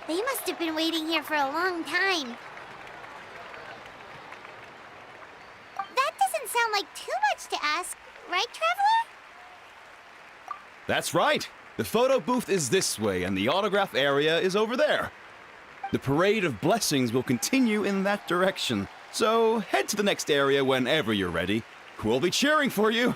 They must have been waiting here for a long time. That doesn't sound like too much to ask, right, Traveler? That's right. The photo booth is this way, and the autograph area is over there. The parade of blessings will continue in that direction, so head to the next area whenever you're ready. We'll be cheering for you.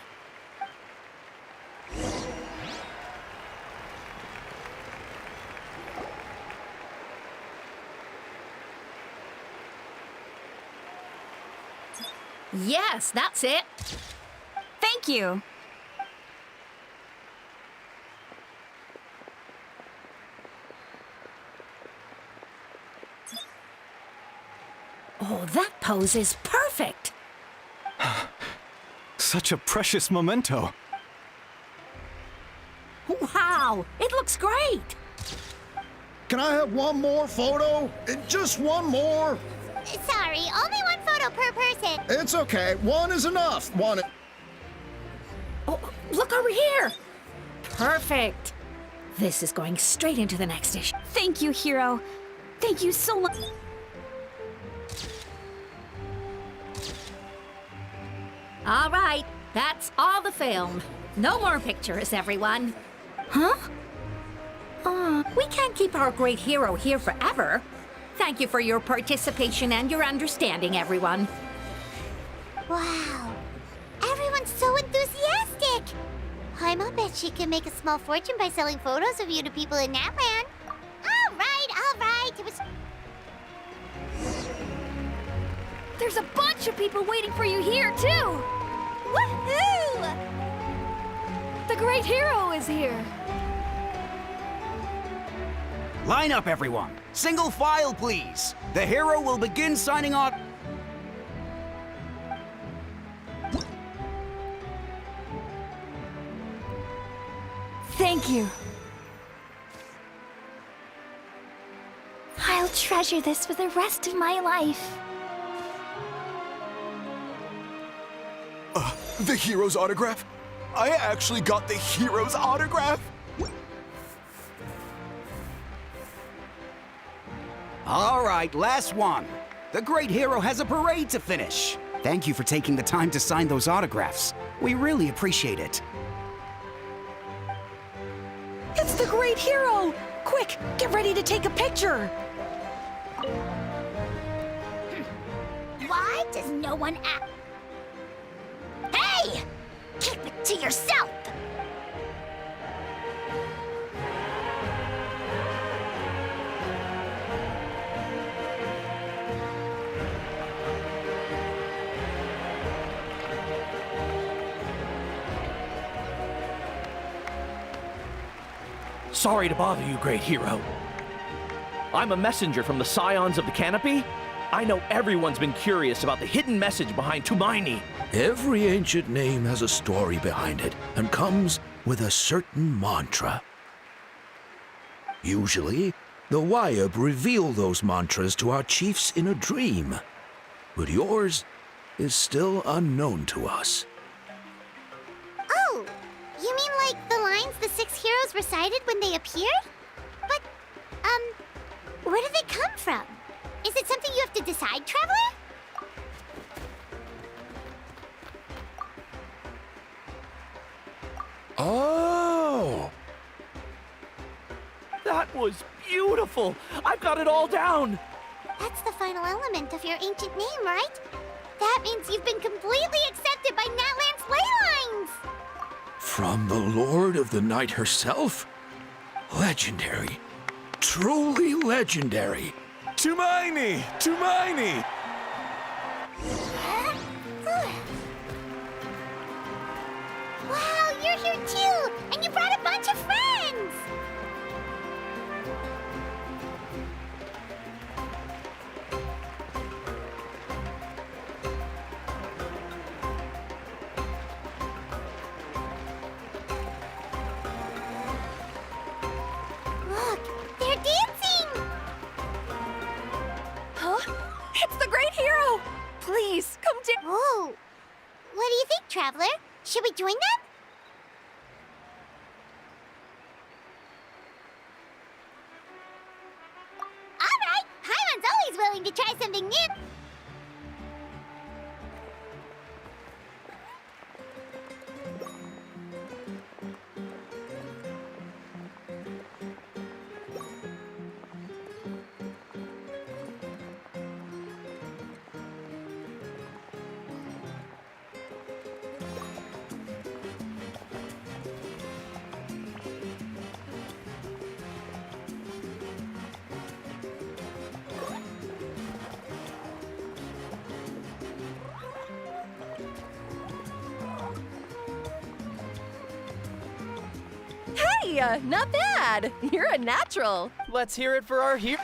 Yes, that's it. Thank you. Oh, that pose is perfect. Such a precious memento. Wow, it looks great. Can I have one more photo? Just one more? Sorry, only one photo per person. It's okay. One is enough. One. Oh, look over here. Perfect. This is going straight into the next issue. Thank you, Hero. Thank you so much. All right, that's all the film. No more pictures, everyone. Huh? We can't keep our great hero here forever. Thank you for your participation and your understanding, everyone. Wow. Everyone's so enthusiastic. I'll bet she can make a small fortune by selling photos of you to people in Natlan. All right. It was... There's a bunch of people waiting for you here, too. Woohoo! The great hero is here. Line up, everyone. Single file, please. The hero will begin signing on. Thank you. I'll treasure this for the rest of my life. The hero's autograph? I actually got the hero's autograph? All right, last one. The great hero has a parade to finish. Thank you for taking the time to sign those autographs. We really appreciate it. It's the great hero! Quick, get ready to take a picture! Why does no one act... Hey! Keep it to yourself! Sorry to bother you, great hero. I'm a messenger from the Scions of the Canopy. I know everyone's been curious about the hidden message behind Tumaini. Every ancient name has a story behind it and comes with a certain mantra. Usually, the Wayab reveal those mantras to our chiefs in a dream, but yours is still unknown to us. Oh, you mean like the lines the 6 heroes recited when they appeared? But, where did they come from? Is it something you have to decide, Traveler? Oh! That was beautiful. I've got it all down. That's the final element of your ancient name, right? That means you've been completely accepted by Natlan's ley lines! From the Lord of the Night herself? Legendary. Truly legendary. Tumaini! Tumaini! Wow, you're here too! And you brought a bunch of friends! Look, they're dancing! Huh? It's the great hero! Please, come down. Whoa! What do you think, Traveler? Should we join them? willing to try something new. Hey, not bad. You're a natural. Let's hear it for our hero.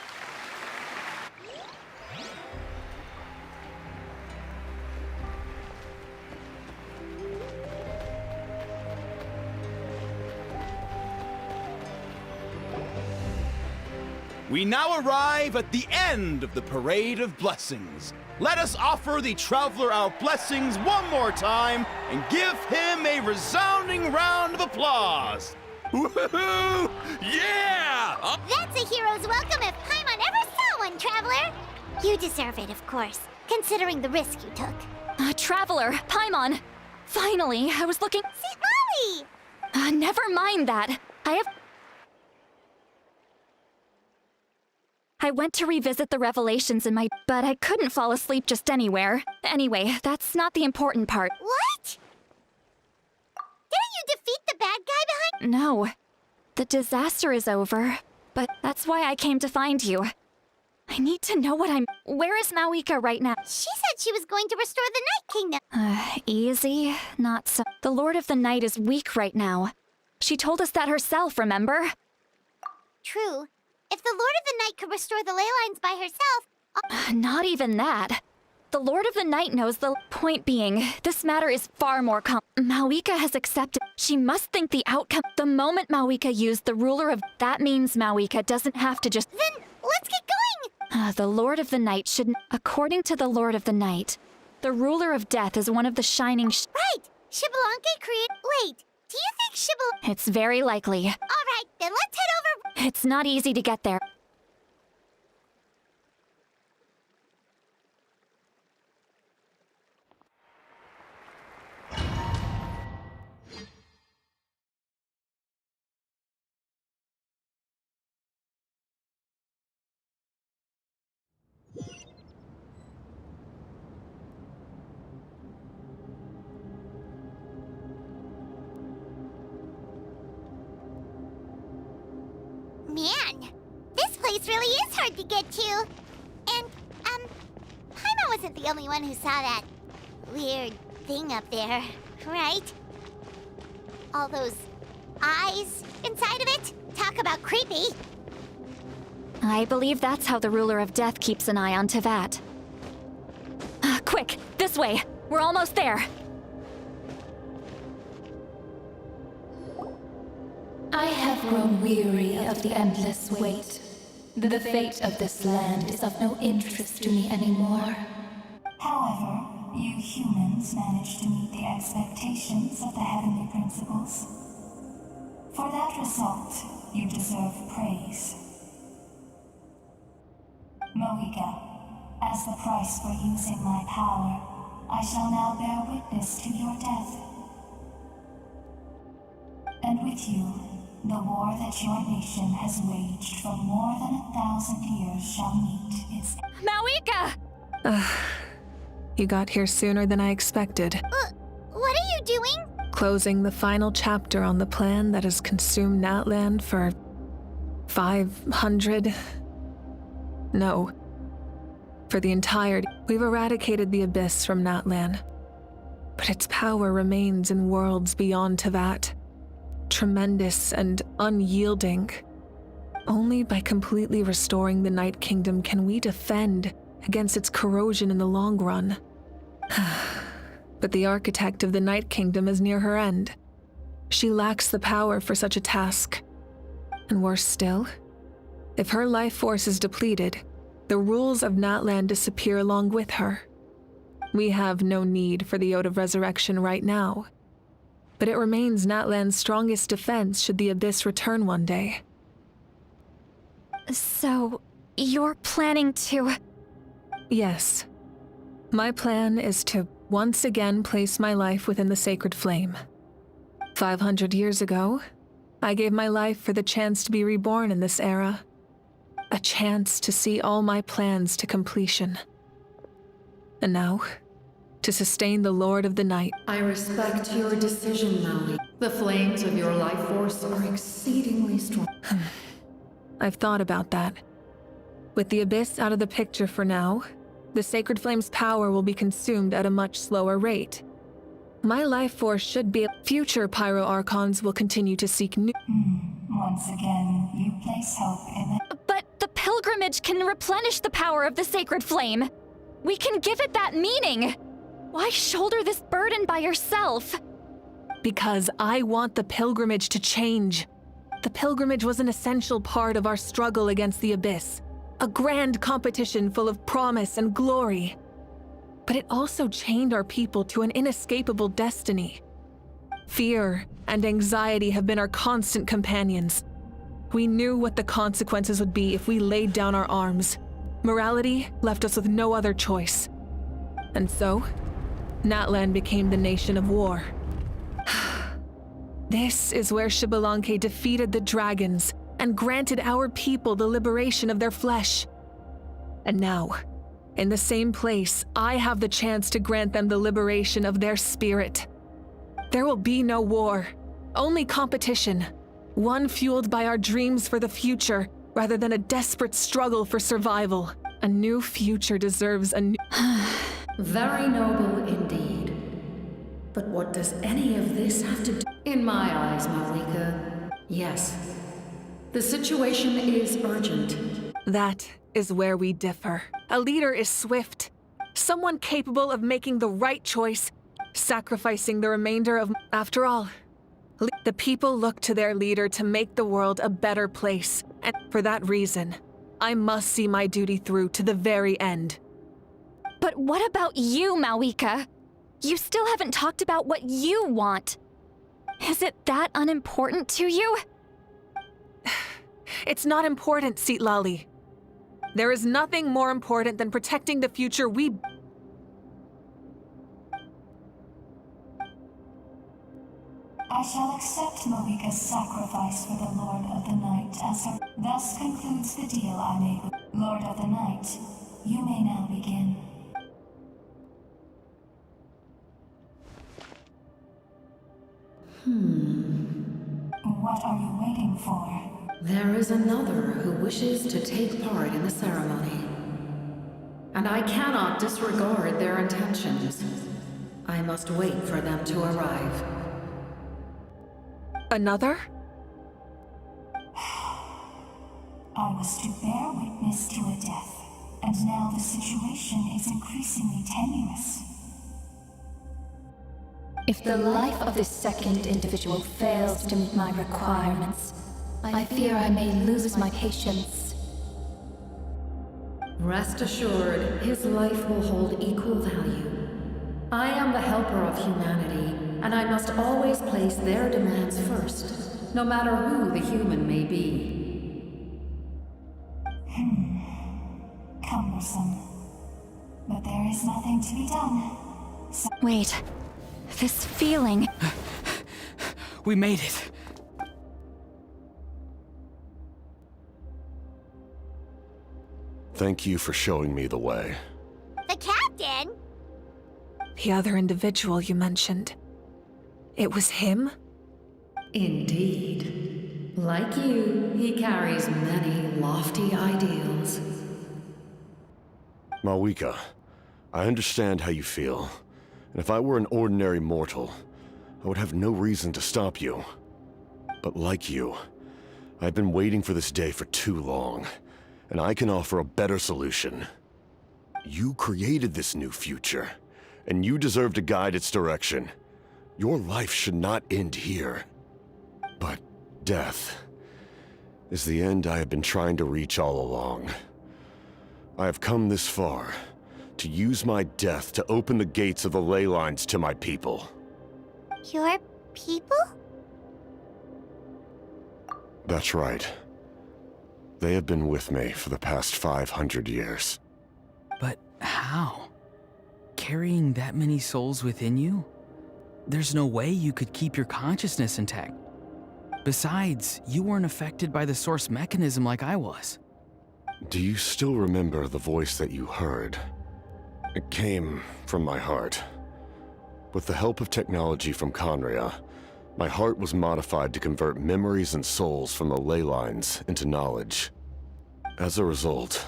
We now arrive at the end of the Parade of Blessings. Let us offer the traveler our blessings one more time and give him a resounding round of applause. Woohoo! Yeah! That's a hero's welcome if Paimon ever saw one, Traveler. You deserve it, of course, considering the risk you took. Traveler, Paimon. Finally, I was looking. See, Molly! Never mind that. I went to revisit the revelations in my, but I couldn't fall asleep just anywhere. Anyway, that's not the important part. What? Didn't you defeat the bad guy behind? No. The disaster is over, but that's why I came to find you. I need to know what I'm... Where is Mauika right now? She said she was going to restore the Night Kingdom. Easy, not so... The Lord of the Night is weak right now. She told us that herself, remember? True. If the Lord of the Night could restore the ley lines by herself... Not even that. The Lord of the Night knows. The point being, this matter is far more Mauika has accepted. She must think the outcome. The moment Mauika used the ruler of... That means Mauika doesn't have to just... Then let's get going! The Lord of the Night should... According to the Lord of the Night, the ruler of death is one of the shining... Right! Shibalanke create... Wait, do you think Shibal... It's very likely. Alright, then let's head over... It's not easy to get there. Man, this place really is hard to get to. And, Paimon wasn't the only one who saw that weird thing up there, right? All those eyes inside of it? Talk about creepy. I believe that's how the ruler of death keeps an eye on Tevat. Quick, this way. We're almost there. I have grown weary of the endless wait. The fate of this land is of no interest to me anymore. However, you humans managed to meet the expectations of the heavenly principles. For that result, you deserve praise. Moika, as the price for using my power, I shall now bear witness to your death. And with you, the war that your nation has waged for more than 1,000 years shall meet its... Mauika! You got here sooner than I expected. What are you doing? Closing the final chapter on the plan that has consumed Natlan for 500... No. For the entirety. We've eradicated the Abyss from Natlan. But its power remains in worlds beyond Tevat. Tremendous and unyielding. Only by completely restoring the Night Kingdom can we defend against its corrosion in the long run. But the architect of the Night Kingdom is near her end. She lacks the power for such a task. And worse still, if her life force is depleted, the rules of Natlan disappear along with her. We have no need for the Ode of Resurrection right now. But it remains Natlan's strongest defense should the Abyss return one day. So, you're planning to... Yes. My plan is to once again place my life within the sacred flame. 500 years ago, I gave my life for the chance to be reborn in this era. A chance to see all my plans to completion. And now, to sustain the Lord of the Night. I respect your decision, Maui. The flames of your life force are exceedingly strong. I've thought about that. With the Abyss out of the picture for now, the Sacred Flame's power will be consumed at a much slower rate. My life force should be... Future Pyro Archons will continue to seek new... Once again, you place hope in the... But the pilgrimage can replenish the power of the sacred flame. We can give it that meaning. Why shoulder this burden by yourself? Because I want the pilgrimage to change. The pilgrimage was an essential part of our struggle against the Abyss. A grand competition full of promise and glory. But it also chained our people to an inescapable destiny. Fear and anxiety have been our constant companions. We knew what the consequences would be if we laid down our arms. Morality left us with no other choice. And so, Natlan became the nation of war. This is where Xbalanque defeated the dragons and granted our people the liberation of their flesh. And now, in the same place, I have the chance to grant them the liberation of their spirit. There will be no war, only competition. One fueled by our dreams for the future, rather than a desperate struggle for survival. A new future deserves a new... Very noble indeed. But what does any of this have to do? In my eyes, Malika, yes. The situation is urgent. That is where we differ. A leader is swift. Someone capable of making the right choice, sacrificing the remainder of... After all, the people look to their leader to make the world a better place. And for that reason, I must see my duty through to the very end. But what about you, Malika? You still haven't talked about what you want. Is it that unimportant to you? It's not important, Seatlali. There is nothing more important than protecting the future we... I shall accept Malika's sacrifice for the Lord of the Night as her... Thus concludes the deal I made with Lord of the Night. You may now begin. What are you waiting for? There is another who wishes to take part in the ceremony. And I cannot disregard their intentions. I must wait for them to arrive. Another? I was to bear witness to a death, and now the situation is increasingly tenuous. If the life of this second individual fails to meet my requirements, I fear I may lose my patience. Rest assured, his life will hold equal value. I am the helper of humanity, and I must always place their demands first, no matter who the human may be. Cumbersome. But there is nothing to be done. So Wait. This feeling... We made it. Thank you for showing me the way. The captain? The other individual you mentioned. It was him? Indeed. Like you, he carries many lofty ideals. Malika, I understand how you feel. And if I were an ordinary mortal, I would have no reason to stop you. But like you, I've been waiting for this day for too long, and I can offer a better solution. You created this new future, and you deserve to guide its direction. Your life should not end here. But death is the end I have been trying to reach all along. I have come this far to use my death to open the gates of the ley lines to my people. Your people? That's right. They have been with me for the past 500 years. But How? Carrying that many souls within you? There's no way you could keep your consciousness intact. Besides, you weren't affected by the source mechanism like I was. Do you still remember the voice that you heard? It came from my heart. With the help of technology from Conria, my heart was modified to convert memories and souls from the ley lines into knowledge. As a result,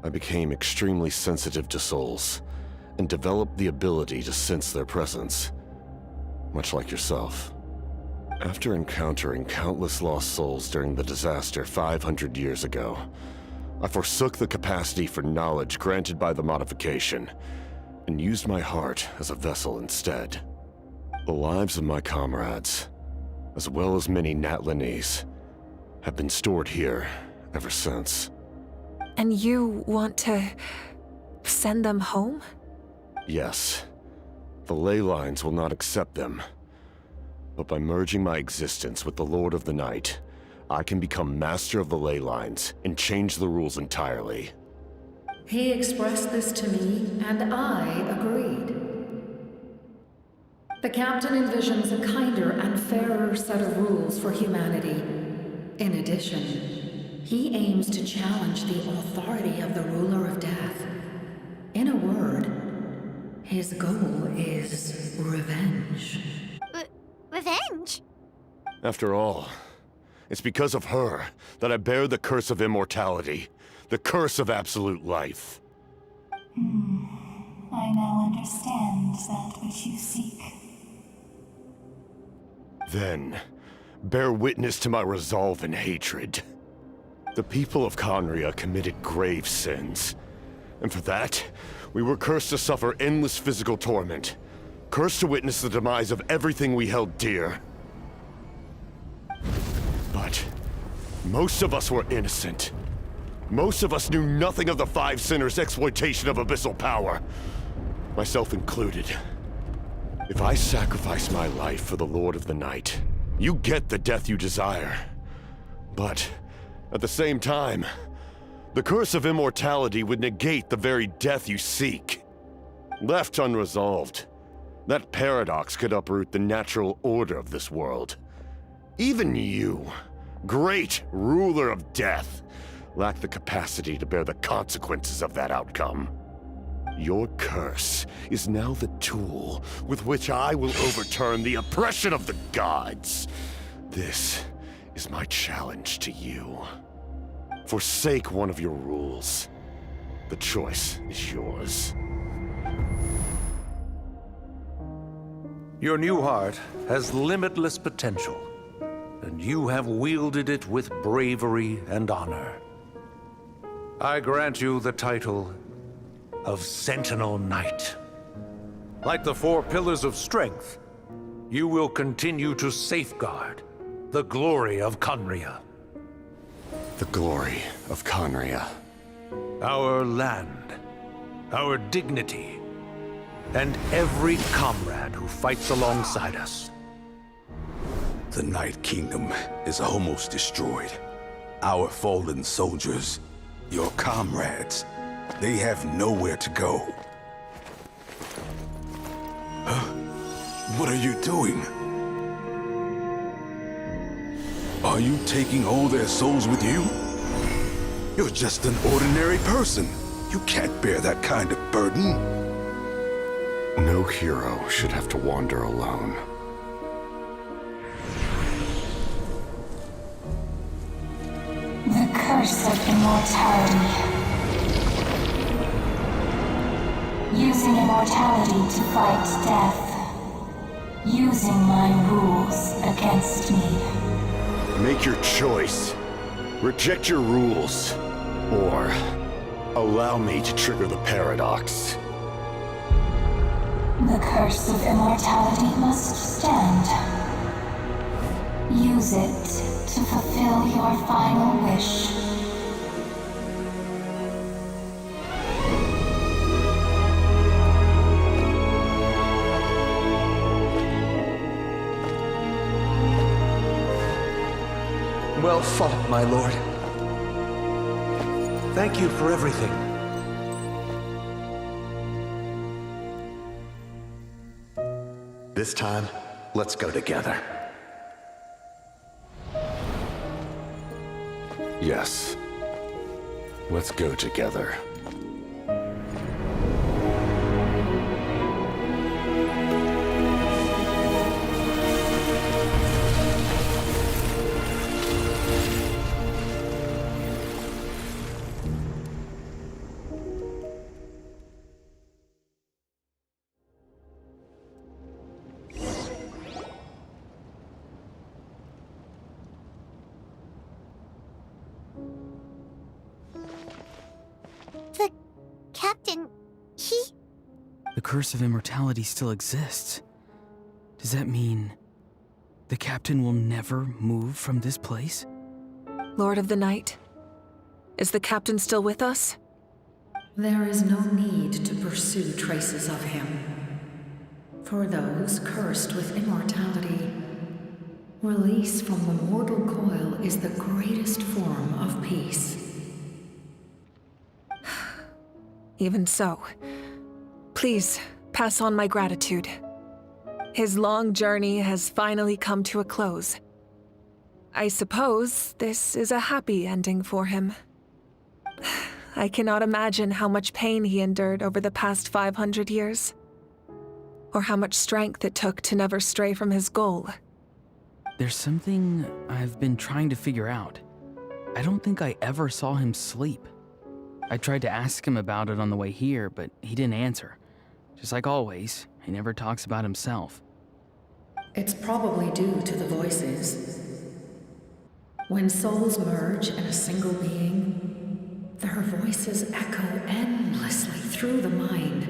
I became extremely sensitive to souls, and developed the ability to sense their presence, much like yourself. After encountering countless lost souls during the disaster 500 years ago, I forsook the capacity for knowledge granted by the modification, and used my heart as a vessel instead. The lives of my comrades, as well as many Natlanese, have been stored here ever since. And you want to send them home? Yes. The ley lines will not accept them. But by merging my existence with the Lord of the Night, I can become master of the ley lines and change the rules entirely. He expressed this to me, and I agreed. The captain envisions a kinder and fairer set of rules for humanity. In addition, he aims to challenge the authority of the ruler of death. In a word, his goal is revenge. Revenge? After all, it's because of her that I bear the curse of immortality, the curse of absolute life. I now understand that which you seek. Then, bear witness to my resolve and hatred. The people of Conria committed grave sins, and for that, we were cursed to suffer endless physical torment, cursed to witness the demise of everything we held dear. But most of us were innocent. Most of us knew nothing of the Five Sinners' exploitation of abyssal power, myself included. If I sacrifice my life for the Lord of the Night, you get the death you desire. But at the same time, the curse of immortality would negate the very death you seek. Left unresolved, that paradox could uproot the natural order of this world. Even you, great ruler of death, lack the capacity to bear the consequences of that outcome. Your curse is now the tool with which I will overturn the oppression of the gods. This is my challenge to you. Forsake one of your rules. The choice is yours. Your new heart has limitless potential, and you have wielded it with bravery and honor. I grant you the title of Sentinel Knight. Like the four pillars of strength, you will continue to safeguard the glory of Conria. The glory of Conria. Our land, our dignity, and every comrade who fights alongside us. The Night Kingdom is almost destroyed. Our fallen soldiers, your comrades, they have nowhere to go. Huh? What are you doing? Are you taking all their souls with you? You're just an ordinary person. You can't bear that kind of burden. No hero should have to wander alone. The curse of immortality. Using immortality to fight death. Using my rules against me. Make your choice. Reject your rules. Or allow me to trigger the paradox. The curse of immortality must stand. Use it to fulfill your final wish. Well fought, my lord. Thank you for everything. this time, let's go together. Yes. Let's go together. The captain, he... The curse of immortality still exists. Does that mean the captain will never move from this place? Lord of the Night, is the captain still with us? There is no need to pursue traces of him. For those cursed with immortality, release from the mortal coil is the greatest form of peace. Even so, please pass on my gratitude. His long journey has finally come to a close. I suppose this is a happy ending for him. I cannot imagine how much pain he endured over the past 500 years, or how much strength it took to never stray from his goal. There's something I've been trying to figure out. I don't think I ever saw him sleep. I tried to ask him about it on the way here, but he didn't answer. Just like always, he never talks about himself. It's probably due to the voices. When souls merge in a single being, their voices echo endlessly through the mind.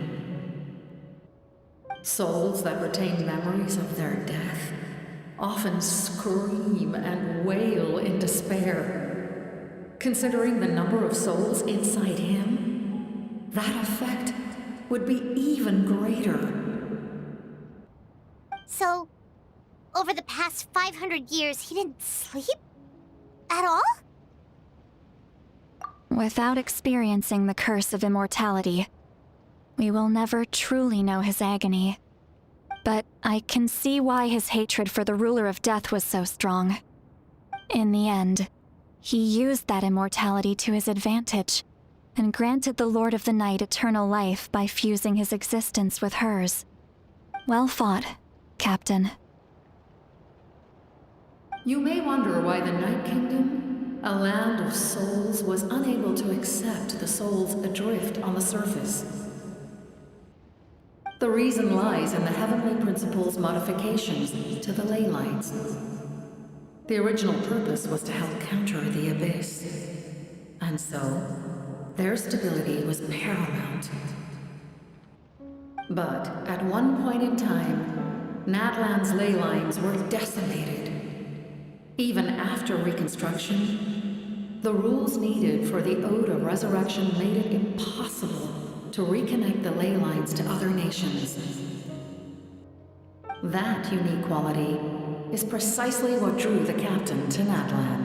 Souls that retain memories of their death often scream and wail in despair. Considering the number of souls inside him, that effect would be even greater. So, over the past 500 years, he didn't sleep? At all? Without experiencing the curse of immortality, we will never truly know his agony. But I can see why his hatred for the ruler of death was so strong. In the end, he used that immortality to his advantage, and granted the Lord of the Night eternal life by fusing his existence with hers. Well fought, Captain. You may wonder why the Night Kingdom, a land of souls, was unable to accept the souls adrift on the surface. The reason lies in the Heavenly Principle's modifications to the ley lines. The original purpose was to help counter the Abyss, and so their stability was paramount. But at one point in time, Natlan's ley lines were decimated. Even after reconstruction, the rules needed for the Ode of Resurrection made it impossible to reconnect the ley lines to other nations. That unique quality is precisely what drew the captain to Natlan.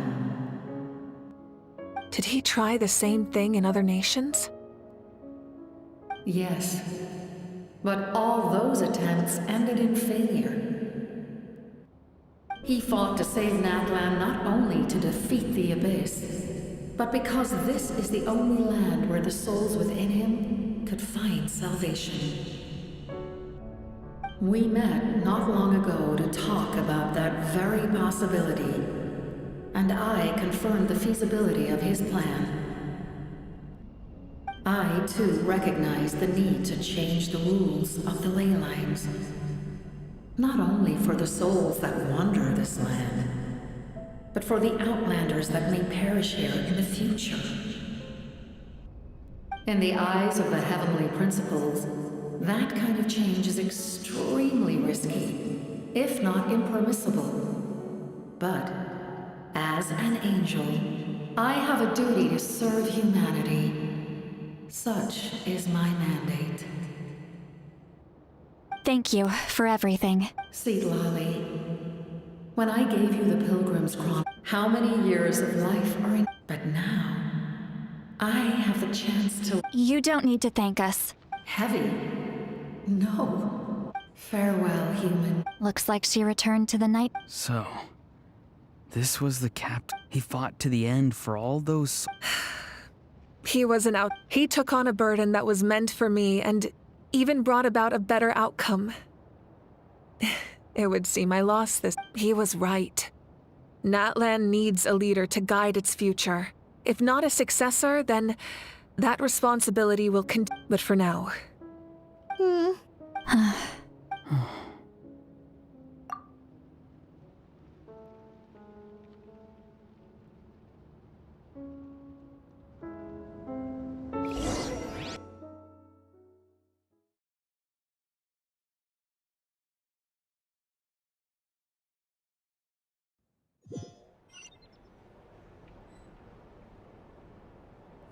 Did he try the same thing in other nations? Yes, but all those attempts ended in failure. He fought to save Natlan not only to defeat the Abyss, but because this is the only land where the souls within him could find salvation. We met not long ago to talk about that very possibility, and I confirmed the feasibility of his plan. I, too, recognize the need to change the rules of the ley lines. Not only for the souls that wander this land, but for the outlanders that may perish here in the future. In the eyes of the Heavenly Principles, that kind of change is extremely risky, if not impermissible. But, as an angel, I have a duty to serve humanity. Such is my mandate. Thank you for everything. Seedlolly, when I gave you the Pilgrim's Chronicle, how many years of life are in... But now, I have the chance to... You don't need to thank us. Heavy? No. Farewell, human. Looks like she returned to the night. So, this was the captain. He fought to the end for all those. He wasn't out. He took on a burden that was meant for me and even brought about a better outcome. It would seem I lost this. He was right. Natlan needs a leader to guide its future. If not a successor, then that responsibility will continue. But for now.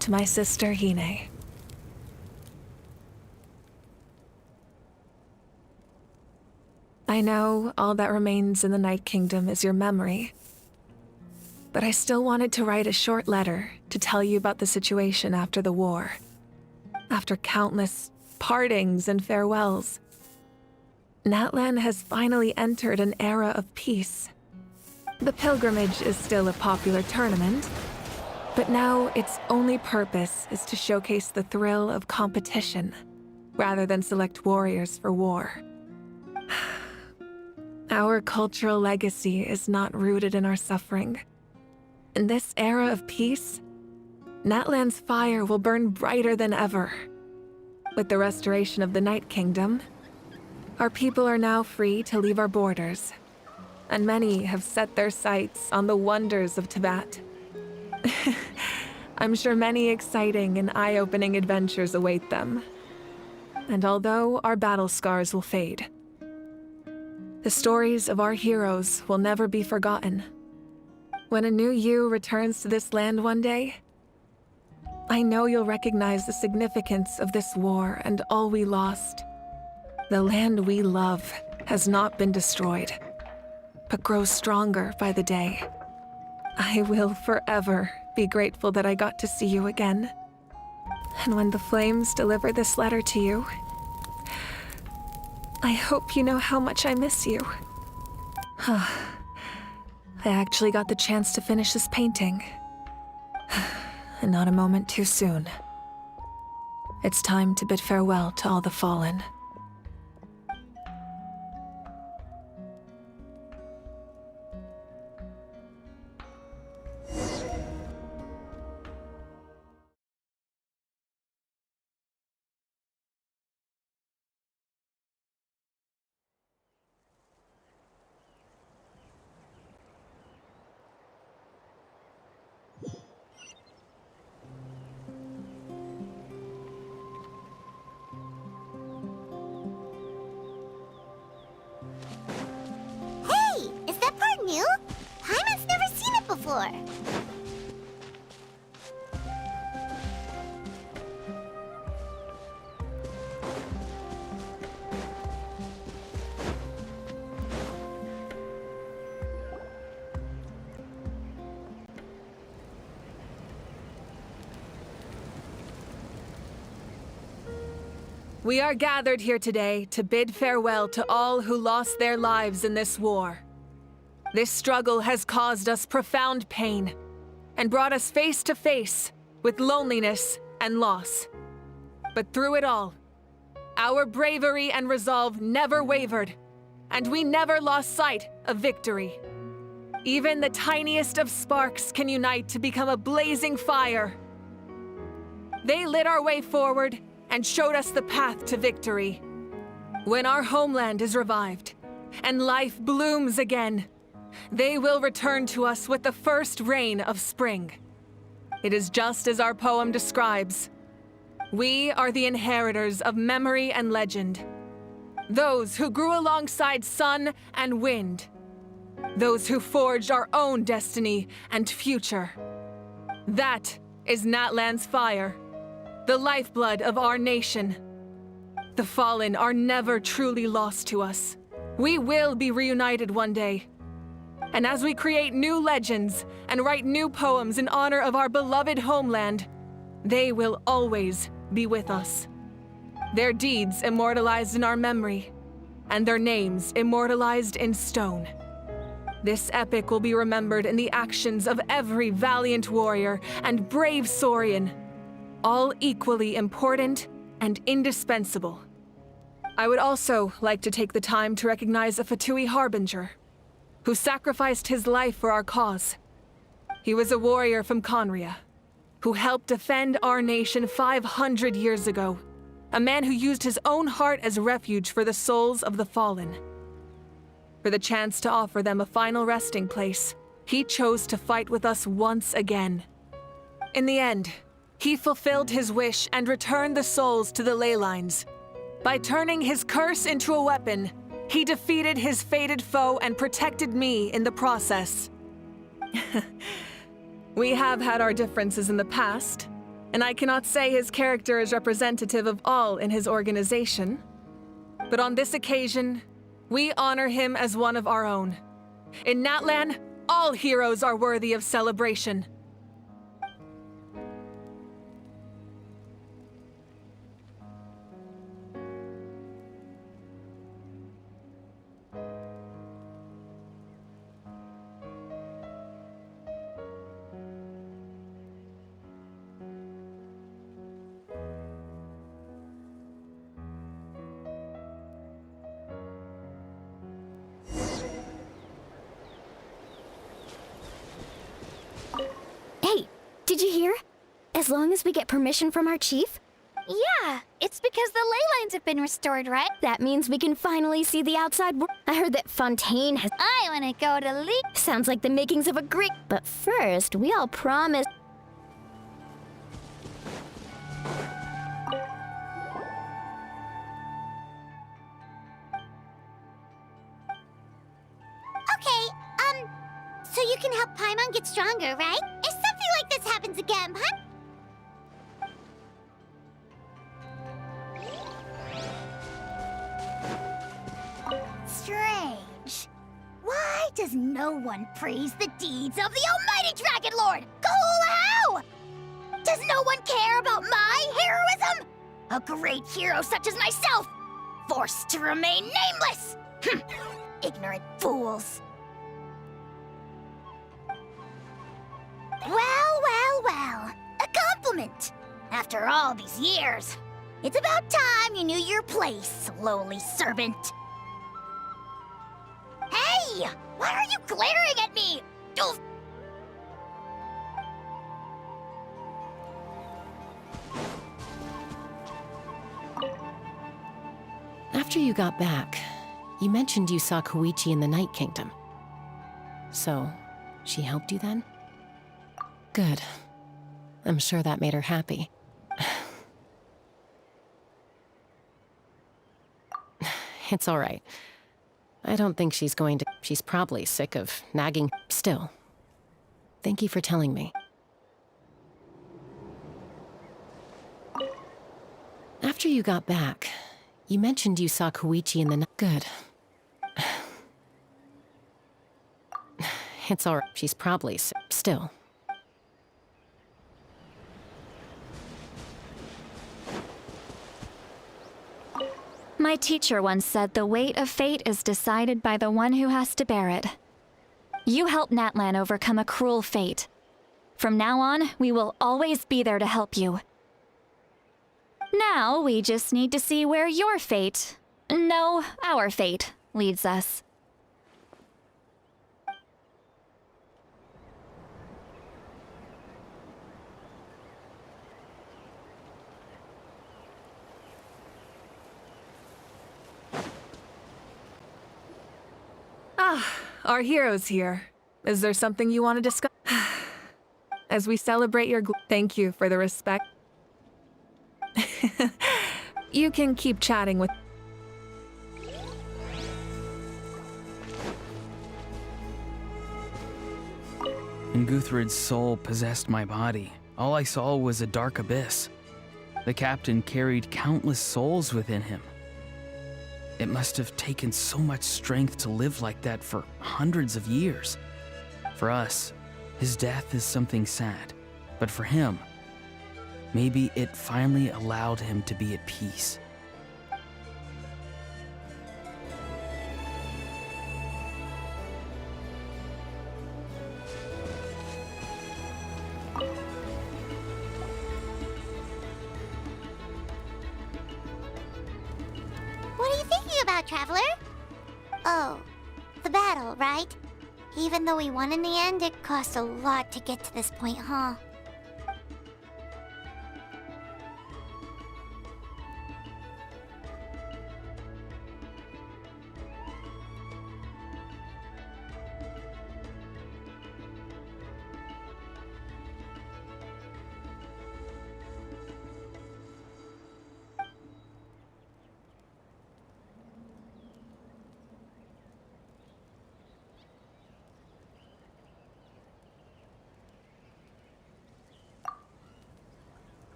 To my sister, Hine. I know all that remains in the Night Kingdom is your memory, but I still wanted to write a short letter to tell you about the situation after the war. After countless partings and farewells, Natlan has finally entered an era of peace. The pilgrimage is still a popular tournament, but now its only purpose is to showcase the thrill of competition, rather than select warriors for war. Our cultural legacy is not rooted in our suffering. In this era of peace, Natlan's fire will burn brighter than ever. With the restoration of the Night Kingdom, our people are now free to leave our borders, and many have set their sights on the wonders of Tibet. I'm sure many exciting and eye-opening adventures await them. And although our battle scars will fade, the stories of our heroes will never be forgotten. When a new you returns to this land one day, I know you'll recognize the significance of this war and all we lost. The land we love has not been destroyed, but grows stronger by the day. I will forever be grateful that I got to see you again. And when the flames deliver this letter to you, I hope you know how much I miss you. I actually got the chance to finish this painting. And not a moment too soon. It's time to bid farewell to all the fallen. New? Paimon's never seen it before. We are gathered here today to bid farewell to all who lost their lives in this war. This struggle has caused us profound pain and brought us face to face with loneliness and loss. But through it all, our bravery and resolve never wavered, and we never lost sight of victory. Even the tiniest of sparks can unite to become a blazing fire. They lit our way forward and showed us the path to victory. When our homeland is revived and life blooms again, they will return to us with the first rain of spring. It is just as our poem describes. We are the inheritors of memory and legend. Those who grew alongside sun and wind. Those who forged our own destiny and future. That is Natlan's fire, the lifeblood of our nation. The fallen are never truly lost to us. We will be reunited one day. And as we create new legends and write new poems in honor of our beloved homeland, they will always be with us. Their deeds immortalized in our memory, and their names immortalized in stone. This epic will be remembered in the actions of every valiant warrior and brave Saurian, all equally important and indispensable. I would also like to take the time to recognize a Fatui Harbinger, who sacrificed his life for our cause. He was a warrior from Conria, who helped defend our nation 500 years ago, a man who used his own heart as refuge for the souls of the fallen. For the chance to offer them a final resting place, he chose to fight with us once again. In the end, he fulfilled his wish and returned the souls to the ley lines. By turning his curse into a weapon, he defeated his fated foe and protected me in the process. We have had our differences in the past, and I cannot say his character is representative of all in his organization. But on this occasion, we honor him as one of our own. In Natlan, all heroes are worthy of celebration. Hey, did you hear? As long as we get permission from our chief? Yeah, it's because the ley lines have been restored, right? That means we can finally see the outside world. I heard that Fontaine has... I want to go to League. Sounds like the makings of a Greek. But first, we all promised... Okay, so you can help Paimon get stronger, right? If something like this happens again, huh? Strange. Why does no one praise the deeds of the almighty Dragon Lord, Kahula? Does no one care about my heroism? A great hero such as myself, forced to remain nameless. Ignorant fools. Well, a compliment. After all these years, it's about time you knew your place, lowly servant. Hey! Why are you glaring at me? Oof. After you got back, you mentioned you saw Koichi in the Night Kingdom. So, she helped you then? Good. I'm sure that made her happy. It's all right. I don't think she's going to... She's probably sick of nagging. Still, thank you for telling me. After you got back, you mentioned you saw Koichi in the... Good. It's all right. She's probably sick. Still. My teacher once said the weight of fate is decided by the one who has to bear it. You helped Natlan overcome a cruel fate. From now on, we will always be there to help you. Now, we just need to see where your fate, no, our fate, leads us. Our hero's here. Is there something you want to discuss? As we celebrate your thank you for the respect. You can keep chatting with... When Guthred's soul possessed my body, all I saw was a dark abyss. The captain carried countless souls within him. It must have taken so much strength to live like that for hundreds of years. For us, his death is something sad, but for him, maybe it finally allowed him to be at peace. Traveler? Oh, the battle, right? Even though we won in the end, it cost a lot to get to this point, huh?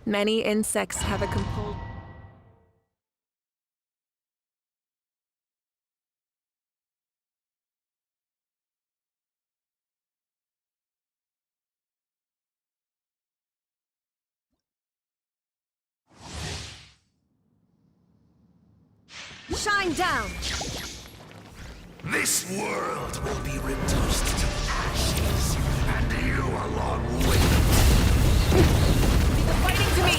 Many insects have a compulsion. Shine down! This world will be reduced to ashes, and you along with it. Leave the fighting to me!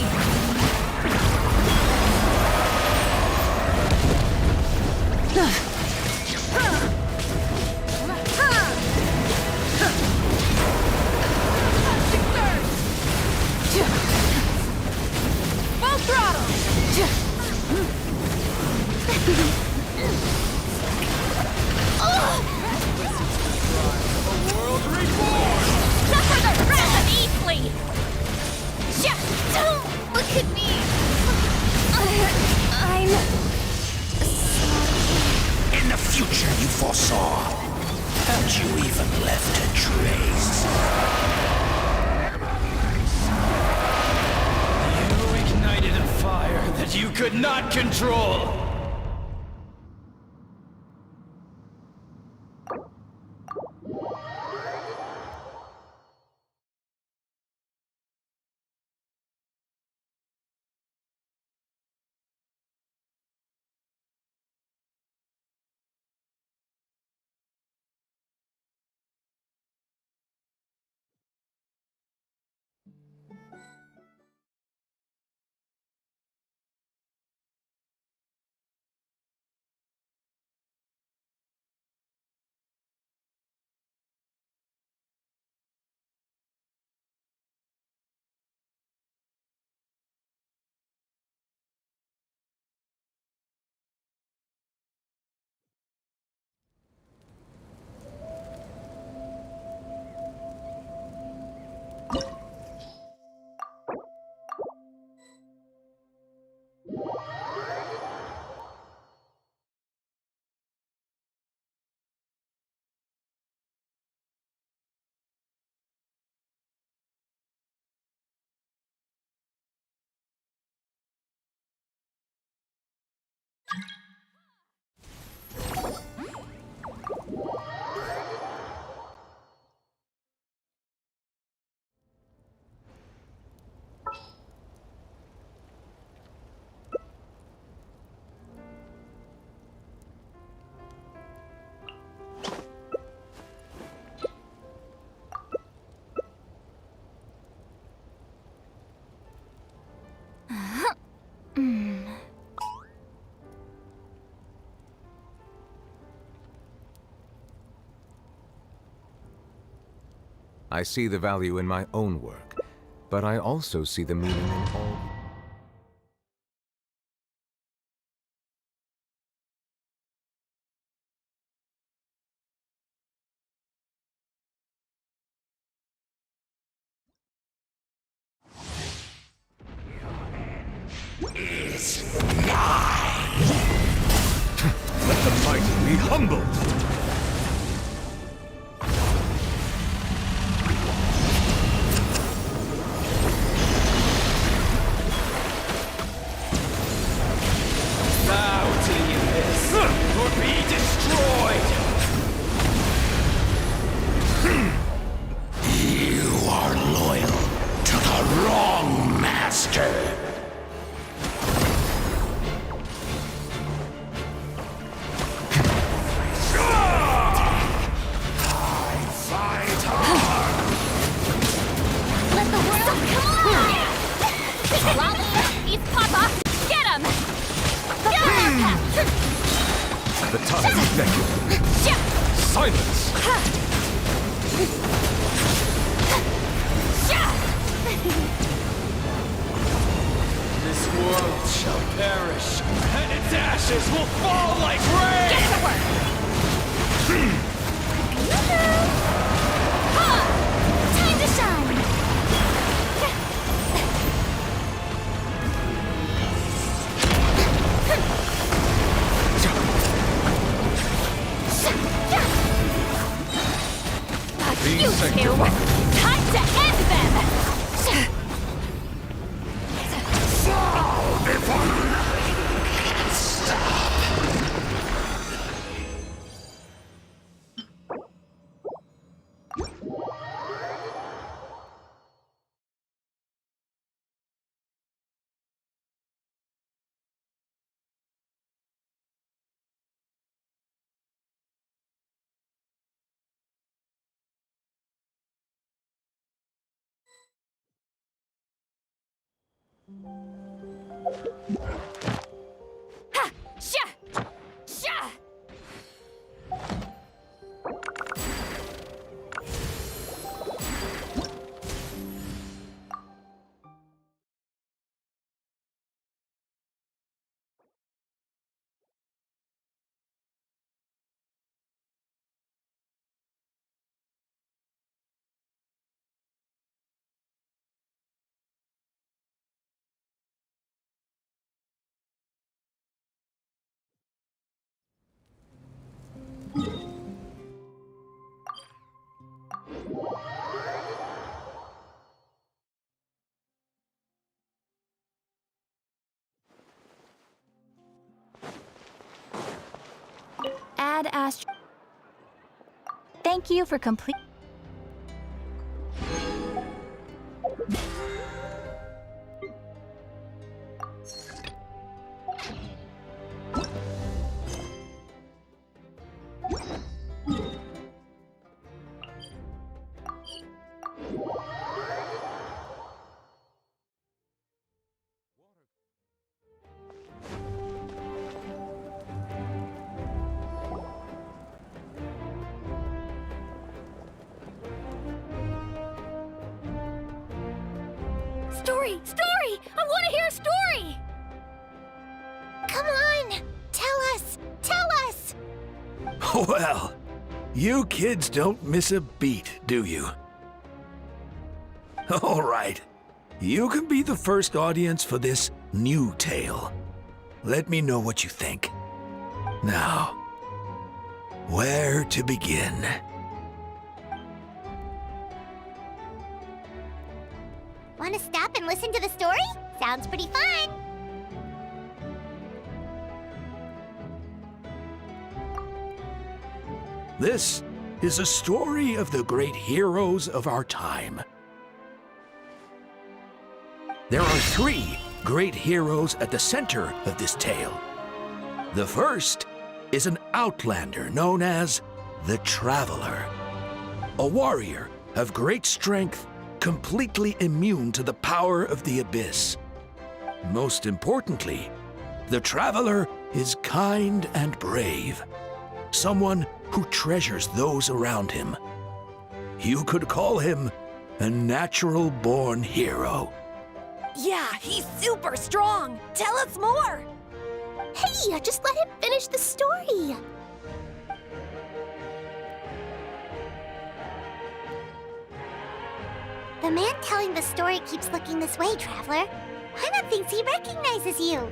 Full throttle! Suffer the wrath of Eastly! Don't look at me! I'm... In the future you foresaw, had you even left a trace? You ignited a fire that you could not control! I see the value in my own work, but I also see the meaning in all... Is mine. Let the mighty be humbled. Bow to the abyss, or be destroyed! You are loyal to the wrong master. Let the world come on! Lala, eat Papa! Get him! The time is effective. Silence! This world shall perish, and its ashes will fall like rain! Get to work! Time to shine! You two! Time to end them! Fall before nothing can stop. Ha! Sha! Sha! Add Astro. Thank you for complete. Story! Story! I want to hear a story! Come on! Tell us! Tell us! Well, you kids don't miss a beat, do you? All right. You can be the first audience for this new tale. Let me know what you think. Now, where to begin? Want to stop and listen to the story? Sounds pretty fun! This is a story of the great heroes of our time. There are 3 great heroes at the center of this tale. The first is an outlander known as the Traveler, a warrior of great strength, completely immune to the power of the abyss. Most importantly, the Traveler is kind and brave, someone who treasures those around him. You could call him a natural-born hero. Yeah, he's super strong. Tell us more. Hey, just let him finish the story. The man telling the story keeps looking this way, Traveler. Paimon thinks he recognizes you.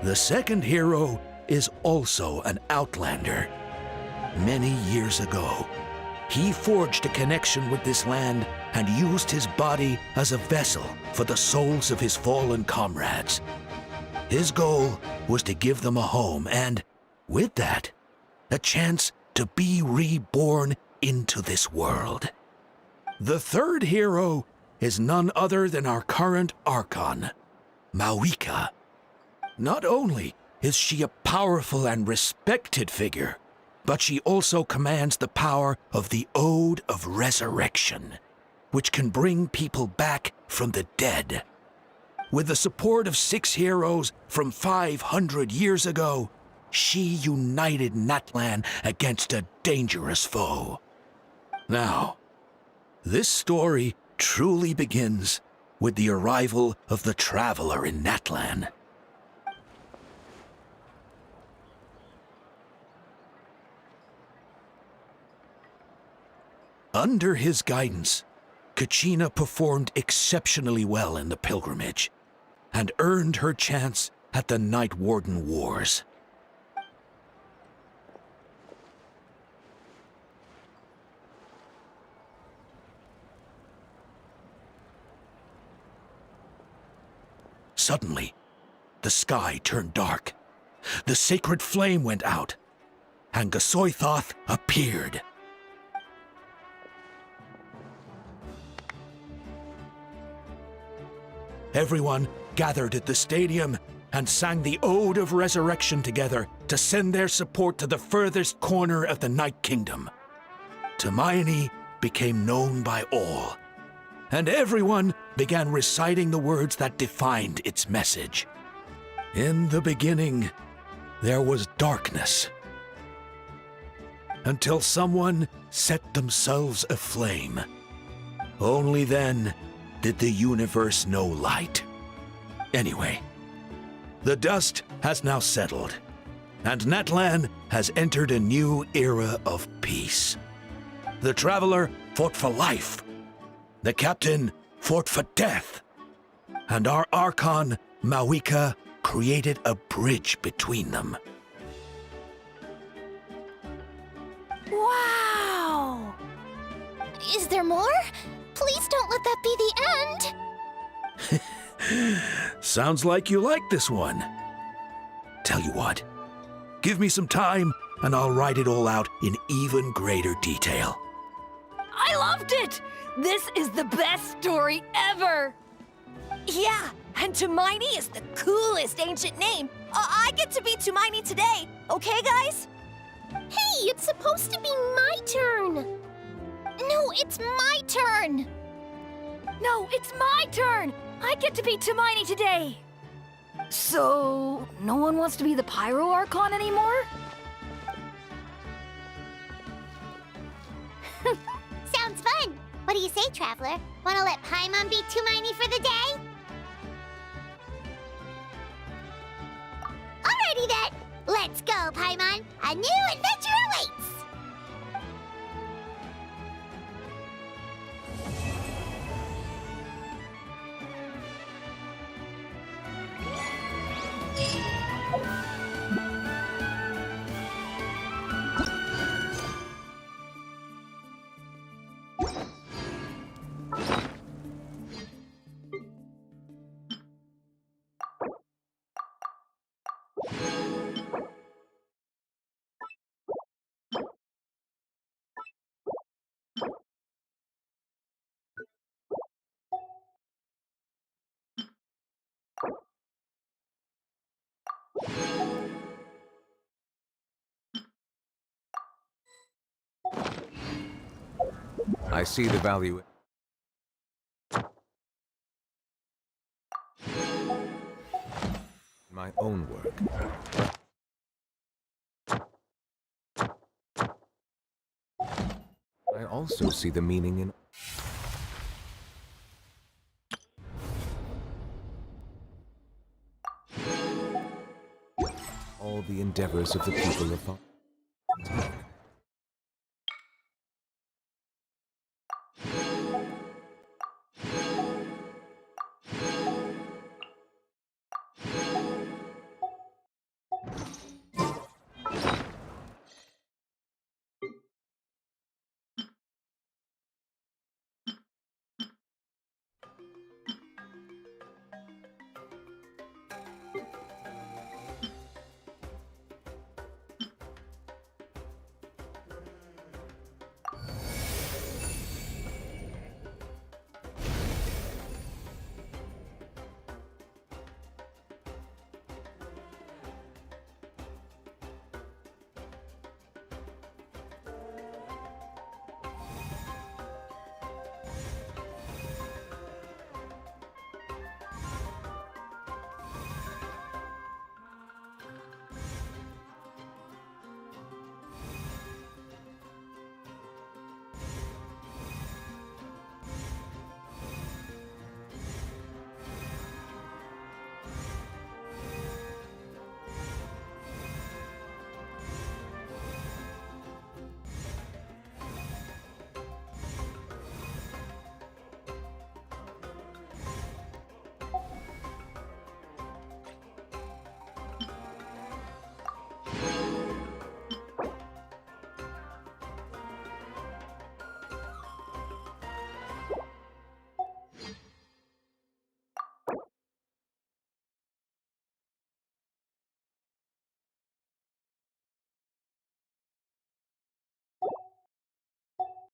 The second hero is also an outlander. Many years ago, he forged a connection with this land and used his body as a vessel for the souls of his fallen comrades. His goal was to give them a home and, with that, a chance to be reborn into this world. The third hero is none other than our current Archon, Mawika. Not only is she a powerful and respected figure, but she also commands the power of the Ode of Resurrection, which can bring people back from the dead. With the support of 6 heroes from 500 years ago, she united Natlan against a dangerous foe. Now, this story truly begins with the arrival of the Traveler in Natlan. Under his guidance, Kachina performed exceptionally well in the pilgrimage and earned her chance at the Night Warden Wars. Suddenly, the sky turned dark, the sacred flame went out, and Gasoithoth appeared. Everyone gathered at the stadium and sang the Ode of Resurrection together to send their support to the furthest corner of the Night Kingdom. Hermione became known by all, and everyone began reciting the words that defined its message. In the beginning, there was darkness, until someone set themselves aflame. Only then did the universe know light. Anyway, the dust has now settled, and Natlan has entered a new era of peace. The Traveler fought for life, the Captain fought for death, and our Archon, Mawika, created a bridge between them. Wow! Is there more? Please don't let that be the end! Sounds like you like this one. Tell you what, give me some time and I'll write it all out in even greater detail. I loved it! This is the best story ever! Yeah, and Hermione is the coolest ancient name. I get to be Hermione today, okay, guys? Hey, it's supposed to be my turn! No, it's my turn! No, it's my turn! I get to be Hermione today! So, no one wants to be the Pyro Archon anymore? Sounds fun! What do you say, Traveler? Wanna let Paimon be Hermione for the day? Alrighty then! Let's go, Paimon! A new adventure awaits! I see the value in my own work. I also see the meaning in all the endeavors of the people of